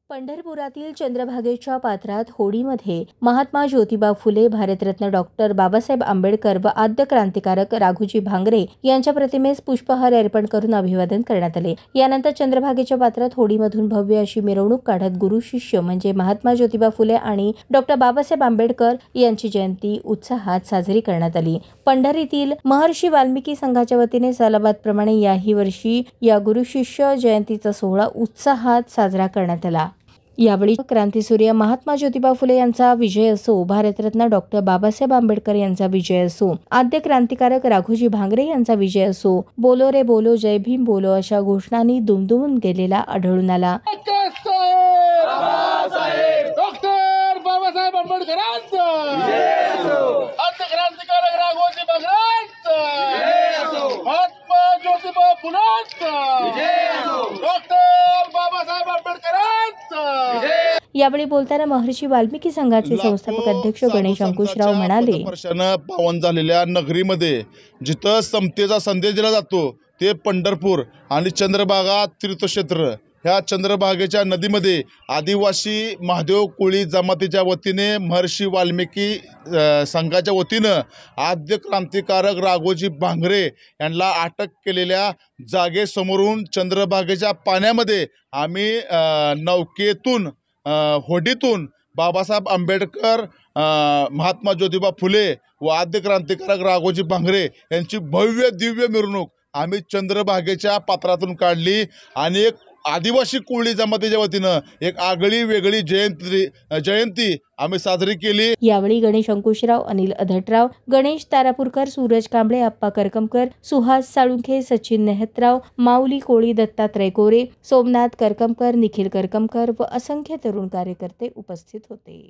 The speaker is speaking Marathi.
पंढरपुरातील चंद्रभागेच्या पात्रात होडीमध्ये महात्मा ज्योतिबा फुले, भारतरत्न डॉक्टर बाबासाहेब आंबेडकर व आद्य क्रांतिकारक राघोजी भांगरे यांच्या प्रतिमेस पुष्पहार अर्पण करून अभिवादन करण्यात आले। यानंतर चंद्रभागेच्या पात्रात होडीमधून भव्य अशी मिरवणूक काढत गुरु शिष्य म्हणजे महात्मा ज्योतिबा फुले आणि डॉक्टर बाबासाहेब आंबेडकर यांची जयंती उत्साहात साजरी करण्यात आली। पंढरीतील महर्षी वाल्मिकी संघाच्या वतीने सालाबादप्रमाणे याही वर्षी या गुरु शिष्य जयंतीचा सोहळा उत्साहात साजरा करण्यात आला। यावेळी क्रांतीसूर्य महात्मा ज्योतिबा फुले यांचा विजय असो, भारतरत्न डॉक्टर बाबासाहेब आंबेडकर यांचा विजय असो, आद्य क्रांतिकारक राघोजी भांगरे यांचा विजय असो, बोलो रे बोलो, जय भीम बोलो अशा घोषणांनी दुमदुमून गेलेला आढळून आला। डॉक्टर बाबासाहेब आंबेडकरांचा आद्य क्रांतिकारक राघोजी भांगरेंचा महात्मा ज्योतिबा फुलेंचा डॉक्टर बाबासाहेब आंबेडकरांचा। यावेळी बोलताना महर्षी वाल्मिकी संघाचे संस्थापक अध्यक्ष गणेश अंकुशराव म्हणाले, वर्षानं पावन झालेल्या नगरीमध्ये जिथं समतेचा संदेश दिला जातो ते पंढरपूर आणि चंद्रभागा तीर्थक्षेत्र। ह्या चंद्रभागेच्या नदीमध्ये आदिवासी महादेव कोळी जमातीच्या वतीने महर्षी वाल्मिकी संघाच्या वतीनं आद्य क्रांतिकारक राघोजी भांगरे यांना अटक केलेल्या जागेसमोरून चंद्रभागेच्या पाण्यामध्ये आम्ही नौकेतून होडीतून बाबासाहेब आंबेडकर, महात्मा ज्योतिबा फुले व आद्य क्रांतिकारक राघोजी भांगरे यांची भव्य दिव्य मिरवणूक आम्ही चंद्रभागेच्या पात्रातून काढली आणि एक आदिवासी कोळी जमातीच्या वतीनं एक आगळी वेगळी जयंती आम्ही साजरी केली। यावेळी गणेश अंकुशराव, अनिल अधटराव, गणेश तारापूरकर, सूरज कांबळे, अप्पा करकमकर, सुहास साळुंखे, सचिन नेहतराव, माऊली कोळी, दत्तात्रय कोरे, सोमनाथ करकमकर, निखिल करकमकर व असंख्य तरुण कार्यकर्ते उपस्थित होते।